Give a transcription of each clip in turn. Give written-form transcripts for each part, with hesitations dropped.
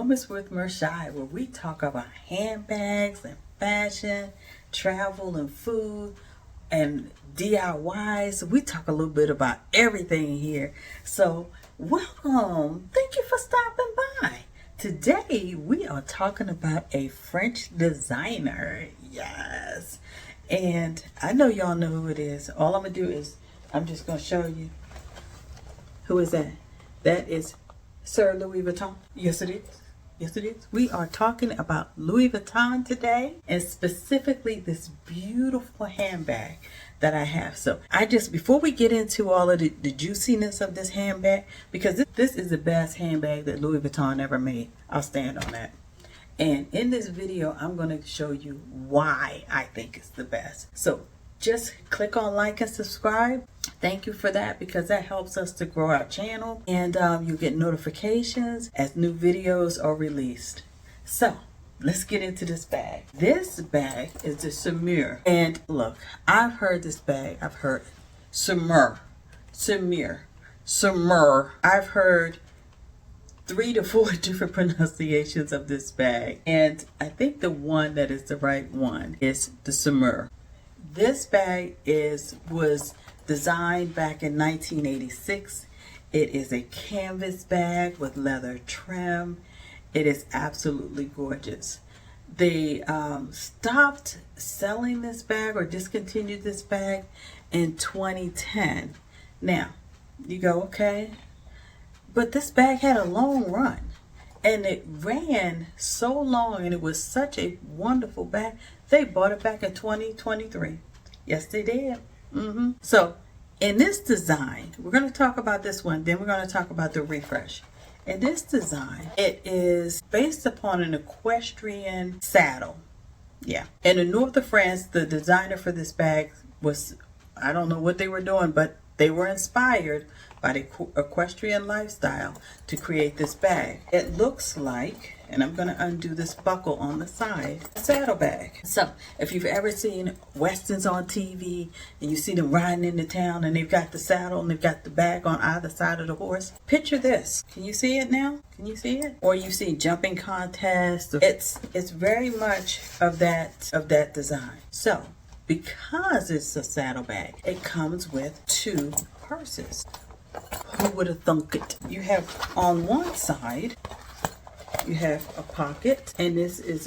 Moments with Mershai, where we talk about handbags and fashion, travel and food, and DIYs. We talk a little bit about everything here. So welcome. Thank you for stopping by. Today we are talking about a French designer. Yes. And I know y'all know who it is. All I'm going to do is I'm just going to show you. Who is that? That is Sir Louis Vuitton. Yes, it is. Yes, it is. We are talking about Louis Vuitton today, and specifically this beautiful handbag that I have. So before we get into all of the juiciness of this handbag, because this is the best handbag that Louis Vuitton ever made. I'll stand on that. And in this video, I'm going to show you why I think it's the best. So just click on like and subscribe. Thank you for that, because that helps us to grow our channel, and you get notifications as new videos are released. So let's get into this bag. This bag is the Saumur, and look, I've heard this bag. I've heard Saumur. I've heard 3 to 4 different pronunciations of this bag, and I think the one that is the right one is the Saumur. This bag was designed back in 1986. It is a canvas bag with leather trim. It is absolutely gorgeous. They stopped selling this bag or discontinued this bag in 2010. Now, you go, okay, but this bag had a long run, and it ran so long, and it was such a wonderful bag. They bought it back in 2023. Yes, they did. So in this design, we're going to talk about this one, then we're going to talk about the refresh. In this design, it is based upon an equestrian saddle. Yeah. In the north of France, the designer for this bag was, I don't know what they were doing, but they were inspired by the equestrian lifestyle to create this bag. It looks like, and I'm going to undo this buckle on the side, a saddlebag. So if you've ever seen westerns on TV and you see them riding into town and they've got the saddle and they've got the bag on either side of the horse, picture this. Can you see it now? Can you see it? Or you see jumping contests. It's very much of that design. So because it's a saddlebag, it comes with 2 purses. Who would have thunk it? You have on one side, you have a pocket, and this is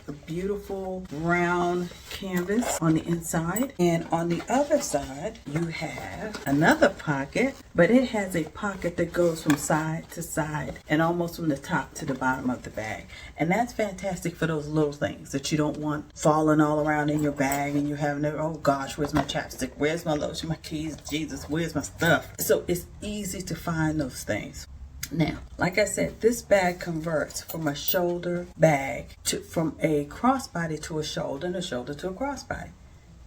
a beautiful brown canvas on the inside, and on the other side you have another pocket, but it has a pocket that goes from side to side and almost from the top to the bottom of the bag. And that's fantastic for those little things that you don't want falling all around in your bag, and you're having to, oh gosh, where's my chapstick, where's my lotion, my keys, Jesus, where's my stuff? So it's easy to find those things. Now, like I said, this bag converts from a shoulder bag from a crossbody to a shoulder, and a shoulder to a crossbody.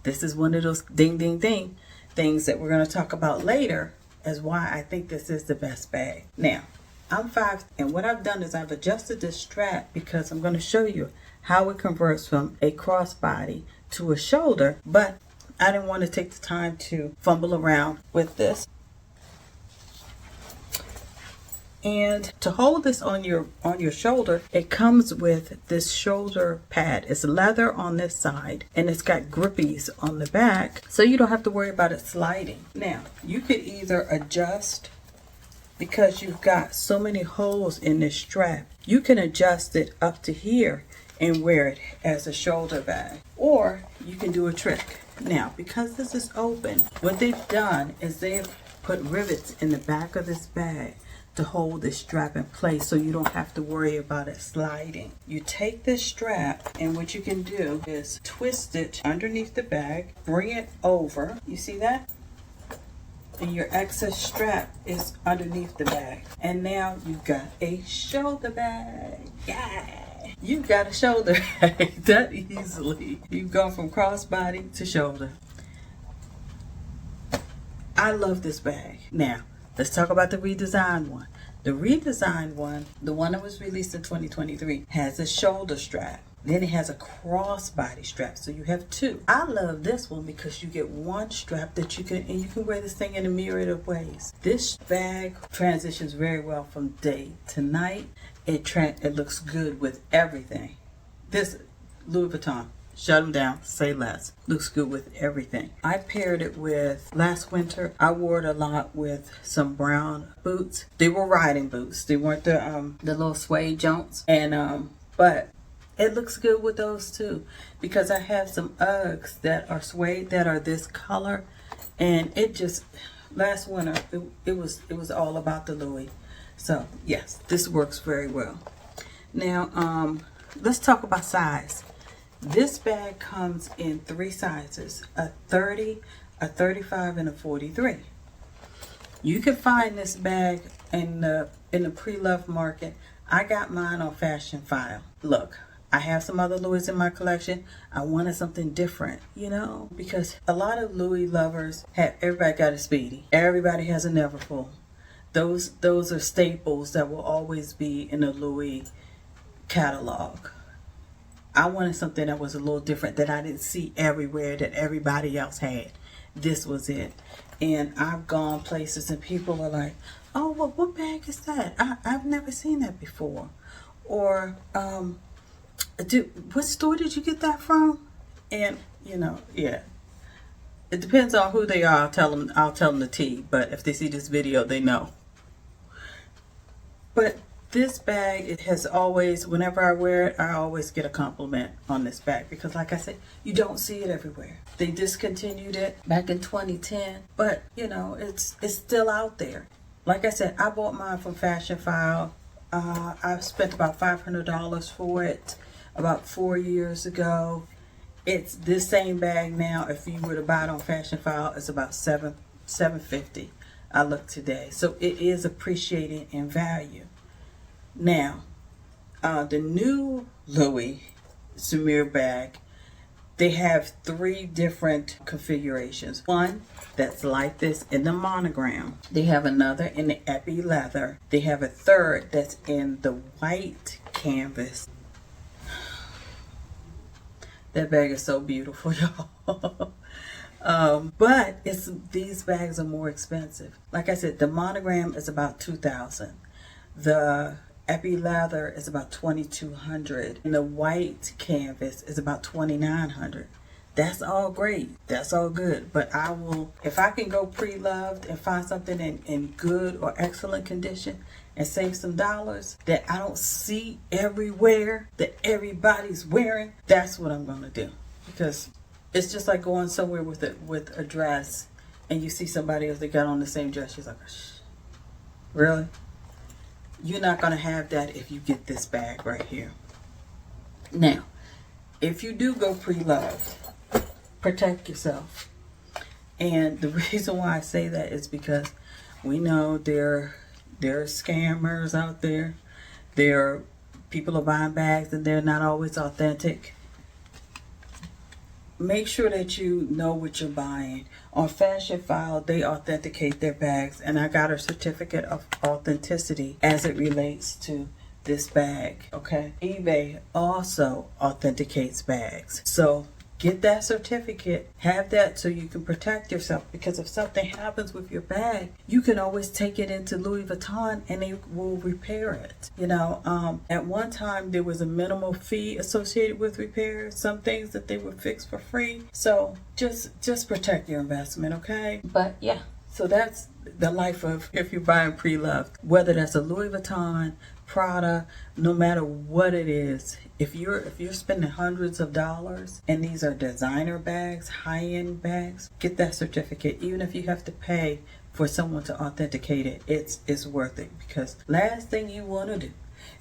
This is one of those ding, ding, ding things that we're going to talk about later as why I think this is the best bag. Now, I'm 5, and what I've done is I've adjusted this strap because I'm going to show you how it converts from a crossbody to a shoulder, but I didn't want to take the time to fumble around with this. And to hold this on your shoulder, it comes with this shoulder pad. It's leather on this side, and it's got grippies on the back, so you don't have to worry about it sliding. Now, you could either adjust, because you've got so many holes in this strap, you can adjust it up to here and wear it as a shoulder bag, or you can do a trick. Now, because this is open, what they've done is they've put rivets in the back of this bag to hold this strap in place, so you don't have to worry about it sliding. You take this strap, and what you can do is twist it underneath the bag, bring it over. You see that? And your excess strap is underneath the bag. And now you've got a shoulder bag. Yeah! You've got a shoulder bag that easily. You've gone from crossbody to shoulder. I love this bag. Now, let's talk about the redesigned one. The redesigned one, the one that was released in 2023, has a shoulder strap. Then it has a crossbody strap, so you have 2. I love this one because you get one strap that you can wear this thing in a myriad of ways. This bag transitions very well from day to night, it looks good with everything. This Louis Vuitton, shut them down, say less. Looks good with everything. I paired it with, last winter, I wore it a lot with some brown boots. They were riding boots. They weren't the little suede joints. And, but it looks good with those too. Because I have some Uggs that are suede, that are this color. And it just, last winter, it was all about the Louis. So, yes, this works very well. Now, let's talk about size. This bag comes in 3 sizes, a 30, a 35, and a 43. You can find this bag in the pre-loved market. I got mine on Fashionphile. Look, I have some other Louis in my collection. I wanted something different, you know, because a lot of Louis lovers have, everybody got a Speedy. Everybody has a Neverfull. Those are staples that will always be in a Louis catalog. I wanted something that was a little different, that I didn't see everywhere, that everybody else had. This was it. And I've gone places and people are like, oh, well, what bag is that? I've never seen that before. Or, what store did you get that from? And, you know, yeah. It depends on who they are. I'll tell them the tea. But if they see this video, they know. But this bag, it has always, whenever I wear it, I always get a compliment on this bag. Because like I said, you don't see it everywhere. They discontinued it back in 2010. But, you know, it's still out there. Like I said, I bought mine from Fashionphile. I spent about $500 for it about 4 years ago. It's this same bag now. If you were to buy it on Fashionphile, it's about $750. I looked today. So it is appreciating in value. Now, the new Louis Saumur bag, they have 3 different configurations. One that's like this in the monogram. They have another in the epi leather. They have a third that's in the white canvas. That bag is so beautiful, y'all. But these bags are more expensive. Like I said, the monogram is about $2,000. The epi leather is about $2,200. And the white canvas is about $2,900. That's all great. That's all good. But I will, if I can go pre-loved and find something in good or excellent condition and save some dollars that I don't see everywhere, that everybody's wearing, that's what I'm going to do. Because it's just like going somewhere with a dress and you see somebody else that got on the same dress. She's like, really? You're not going to have that if you get this bag right here. Now, if you do go pre-loved, protect yourself. And the reason why I say that is because we know there are scammers out there. People are buying bags and they're not always authentic. Make sure that you know what you're buying. On Fashionphile, they authenticate their bags, and I got a certificate of authenticity as it relates to this bag. Okay, eBay also authenticates bags, so get that certificate, have that so you can protect yourself, because if something happens with your bag, you can always take it into Louis Vuitton and they will repair it. You know, at one time there was a minimal fee associated with repairs, some things that they would fix for free. So just protect your investment, okay? But yeah, so that's the life of if you're buying pre-loved, whether that's a Louis Vuitton, Prada, no matter what it is. If you're spending hundreds of dollars and these are designer bags, high-end bags, get that certificate. Even if you have to pay for someone to authenticate it, it's worth it. Because last thing you want to do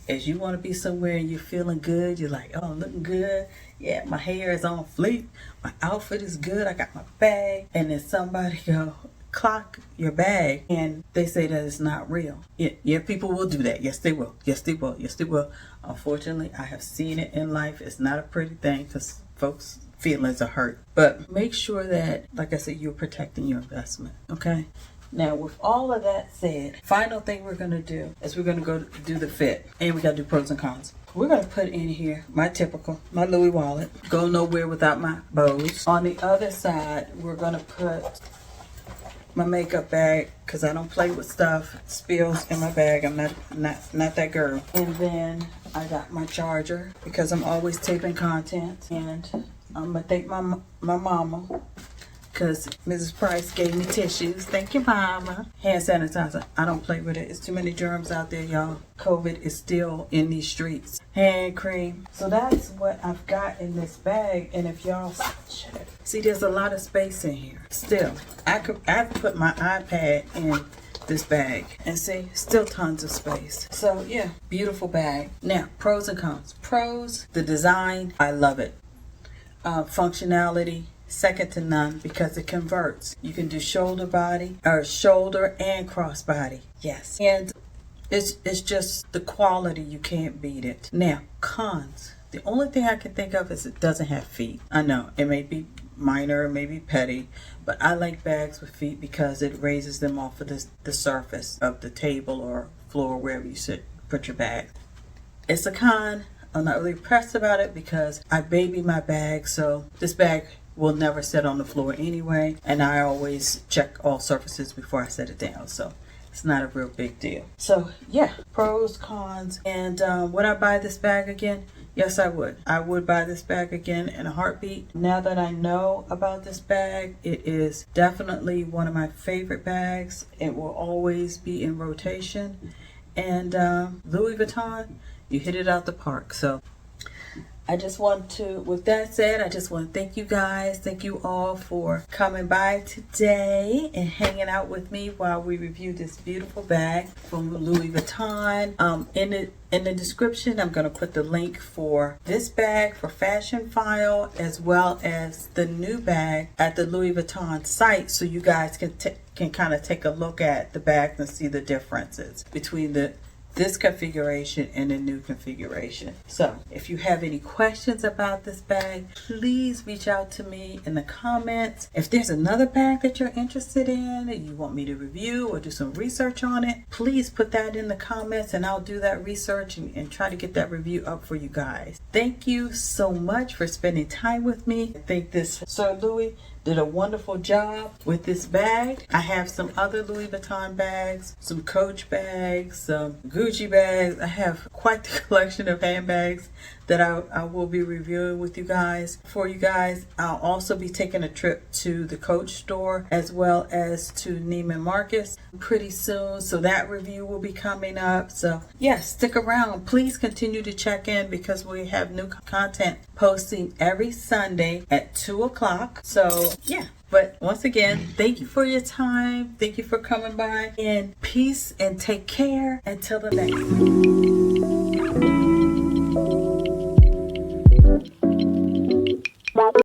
is you want to be somewhere and you're feeling good. You're like, oh, I'm looking good. Yeah, my hair is on fleek. My outfit is good. I got my bag. And then somebody go clock your bag and they say that it's not real. Yeah, people will do that. Yes, they will. Yes, they will. Yes, they will. Unfortunately, I have seen it in life. It's not a pretty thing because folks' feelings are hurt. But make sure that, like I said, you're protecting your investment. Okay? Now, with all of that said, final thing we're going to do is we're going to go do the fit. And we got to do pros and cons. We're going to put in here my Louis wallet. Go nowhere without my bows. On the other side, we're going to put my makeup bag because I don't play with stuff. Spills in my bag. I'm not that girl. And then I got my charger because I'm always taping content. And I'm gonna thank my mama because Mrs. Price gave me tissues. Thank you, mama. Hand sanitizer. I don't play with it. It's too many germs out there, y'all. COVID is still in these streets. Hand cream. So that's what I've got in this bag. And if y'all see, there's a lot of space in here. Still, I've put my iPad in this bag. And see, still tons of space. So yeah, beautiful bag. Now, pros and cons. Pros, the design, I love it. Functionality, second to none because it converts. You can do shoulder and crossbody. Yes. And it's just the quality, you can't beat it. Now, cons. The only thing I can think of is it doesn't have feet. I know it may be minor, it may be petty, but I like bags with feet because it raises them off of the surface of the table or floor, wherever you put your bag. It's a con. I'm not really pressed about it because I baby my bag, so this bag will never sit on the floor anyway, and I always check all surfaces before I set it down, so it's not a real big deal. So yeah, pros, cons, and would I buy this bag again? Yes, I would. I would buy this bag again in a heartbeat. Now that I know about this bag, it is definitely one of my favorite bags. It will always be in rotation, and Louis Vuitton, you hit it out the park. So I just want to, with that said, I just want to thank you guys. Thank you all for coming by today and hanging out with me while we review this beautiful bag from Louis Vuitton. In the description, I'm going to put the link for this bag for Fashionphile, as well as the new bag at the Louis Vuitton site, so you guys can kind of take a look at the bags and see the differences between this configuration and a new configuration. So if you have any questions about this bag, please reach out to me in the comments. If there's another bag that you're interested in and you want me to review or do some research on it, please put that in the comments and I'll do that research and try to get that review up for you guys. Thank you so much for spending time with me. I think this Sir Louis did a wonderful job with this bag. I have some other Louis Vuitton bags, some Coach bags, some Gucci bags. I have quite the collection of handbags that I will be reviewing with you guys. For you guys, I'll also be taking a trip to the Coach store as well as to Neiman Marcus pretty soon. So that review will be coming up. So yes, stick around. Please continue to check in because we have new content posting every Sunday at 2 o'clock. So yeah. But once again, thank you for your time. Thank you for coming by. And peace and take care until the next one.